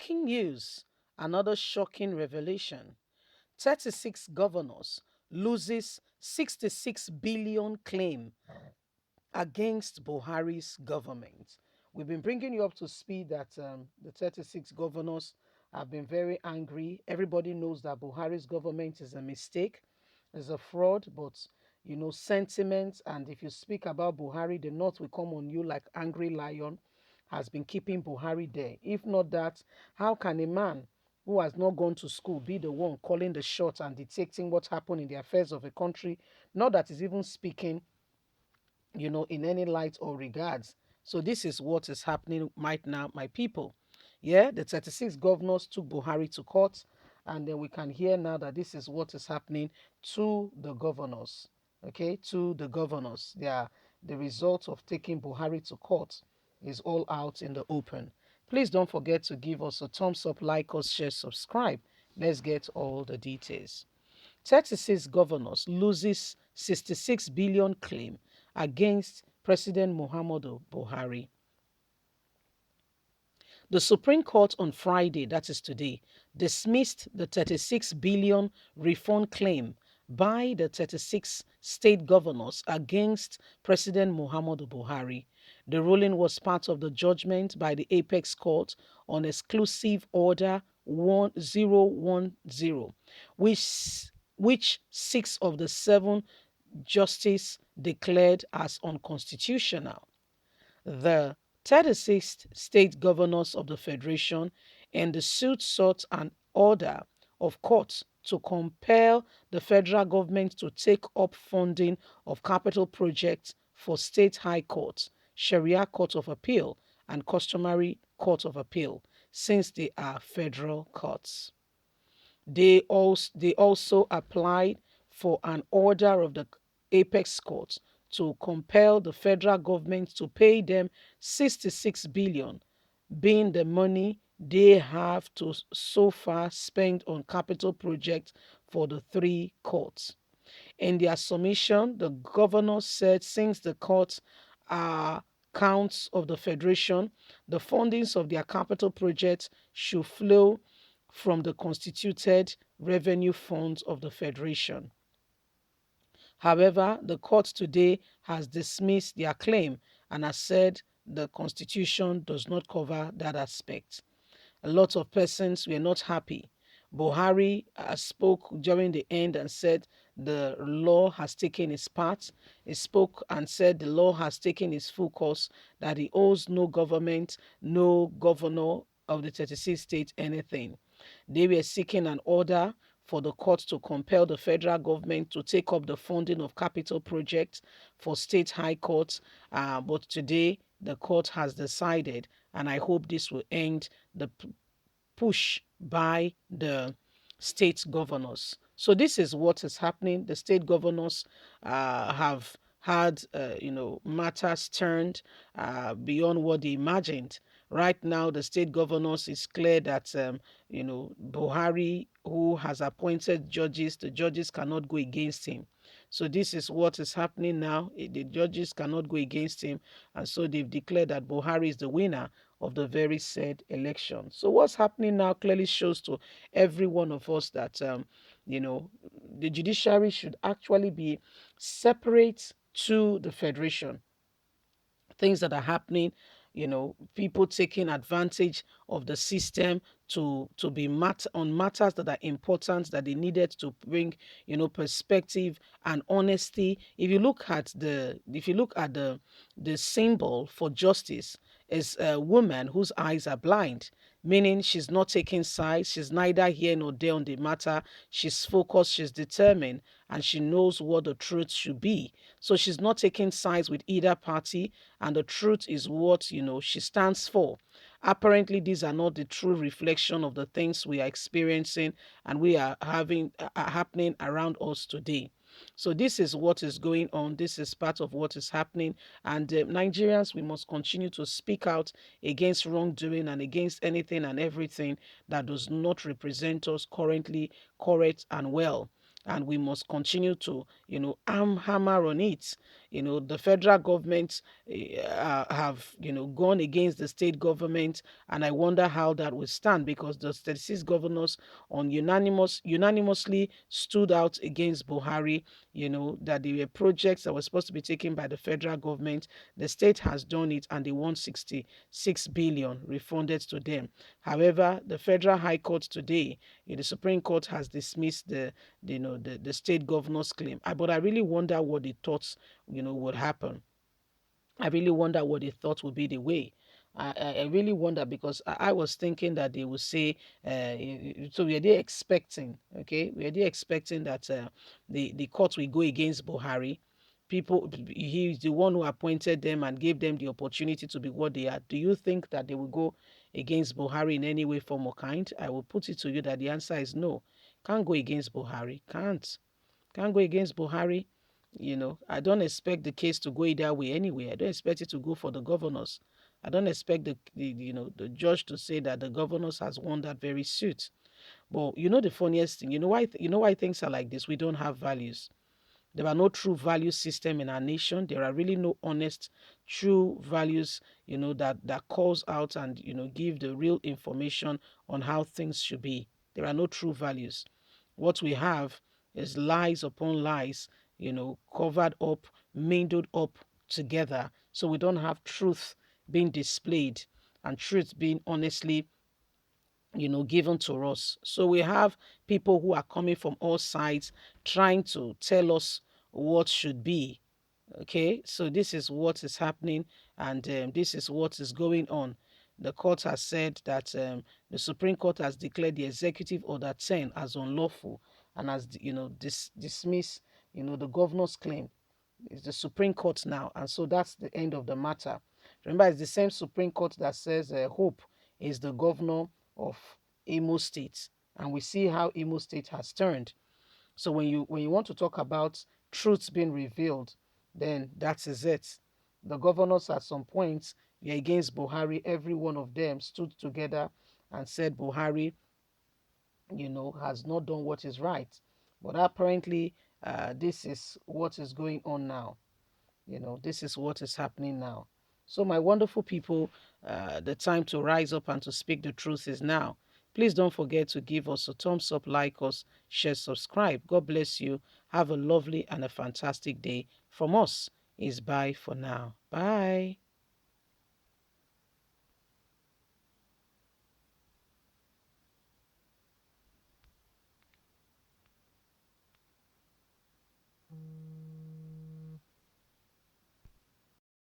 Breaking news, another shocking revelation. 36 governors loses 66 billion claim against Buhari's government. We've been bringing you up to speed that the 36 governors have been very angry. Everybody knows that Buhari's government is a mistake, is a fraud, but sentiment. And if you speak about Buhari, the North will come on you like angry lion, has been keeping Buhari there. If not that, how can a man who has not gone to school be the one calling the shots and dictating what happened in the affairs of a country? Not that he's even speaking in any light or regards. So this is what is happening right now, my people. Yeah, the 36 governors took Buhari to court, and then we can hear now that this is what is happening to the governors. Okay, to the governors. The result of taking Buhari to court is all out in the open. Please don't forget to give us a thumbs up, like us, share, subscribe. Let's get all the details. 36 governors loses 66 billion claim against President Muhammadu Buhari. The Supreme Court on Friday, that is today, dismissed the 36 billion refund claim by the 36 state governors against President Muhammadu Buhari. The ruling was part of the judgment by the Apex Court on Exclusive Order 1010, which 6 of the 7 justices declared as unconstitutional. The 36th state governors of the Federation and the suit sought an order of court to compel the federal government to take up funding of capital projects for state high courts, Sharia Court of Appeal, and customary Court of Appeal, since they are federal courts. They also applied for an order of the Apex Court to compel the federal government to pay them 66 billion, being the money they have to so far spent on capital projects for the 3 courts. In their submission, the governor said since the courts are counts of the federation, the fundings of their capital projects should flow from the constituted revenue funds of the federation. However, the court today has dismissed their claim and has said the constitution does not cover that aspect. A lot of persons were not happy. Buhari spoke during the end and said the law has taken its part. He spoke and said the law has taken its full course, that he owes no government, no governor of the 36 states anything. They were seeking an order for the court to compel the federal government to take up the funding of capital projects for state high courts. But today, the court has decided, and I hope this will end the push by the state governors. So this is what is happening. The state governors have had, matters turned beyond what they imagined. Right now, the state governors, is clear that, Buhari, who has appointed judges, the judges cannot go against him. So this is what is happening now. The judges cannot go against him. And so they've declared that Buhari is the winner of the very said election. So what's happening now clearly shows to every one of us that, the judiciary should actually be separate to the federation. Things that are happening, people taking advantage of the system to be on matters that are important, that they needed to bring, perspective and honesty. If you look at the symbol for justice, is a woman whose eyes are blind, meaning she's not taking sides. She's neither here nor there on the matter. She's focused, she's determined, and she knows what the truth should be. So she's not taking sides with either party, and the truth is what, she stands for. Apparently, these are not the true reflection of the things we are experiencing and we are having happening around us today. So this is what is going on. This is part of what is happening. And Nigerians, we must continue to speak out against wrongdoing and against anything and everything that does not represent us currently correct and well. and we must continue to, hammer on it. The federal government have, gone against the state government, and I wonder how that will stand, because the 36 governors on unanimously stood out against Buhari. That there were projects that were supposed to be taken by the federal government. The state has done it, and they want 66 billion refunded to them. However, the federal high court today, the Supreme Court, has dismissed the state governor's claim. But I really wonder what they thought, would happen. I really wonder what they thought would be the way. I really wonder, because I was thinking that they would say, so we are there expecting, okay, we are there expecting that the court will go against Buhari. People, he is the one who appointed them and gave them the opportunity to be what they are. Do you think that they will go against Buhari in any way, form, or kind? I will put it to you that the answer is no. Can't go against Buhari. Can't go against Buhari. I don't expect the case to go either way anyway. I don't expect it to go for the governors. I don't expect the judge to say that the governors has won that very suit. But the funniest thing, you know why things are like this? We don't have values. There are no true value system in our nation. There are really no honest, true values, that calls out and give the real information on how things should be. There are no true values. What we have is lies upon lies, covered up, mingled up together. So we don't have truth being displayed and truth being honestly, given to us. So we have people who are coming from all sides trying to tell us what should be. Okay, so this is what is happening, and this is what is going on. The court has said that the Supreme Court has declared the Executive Order 10 as unlawful, and has, dismissed, the governor's claim. It's the Supreme Court now, and so that's the end of the matter. Remember, it's the same Supreme Court that says Hope is the governor of Imo State, and we see how Imo State has turned. So when you want to talk about truths being revealed, then that is it. The governors at some point were against Buhari. Every one of them stood together and said Buhari, has not done what is right. But apparently, this is what is going on now. This is what is happening now. So, my wonderful people, the time to rise up and to speak the truth is now. Please don't forget to give us a thumbs up, like us, share, subscribe. God bless you. Have a lovely and a fantastic day. From us is bye for now. Bye.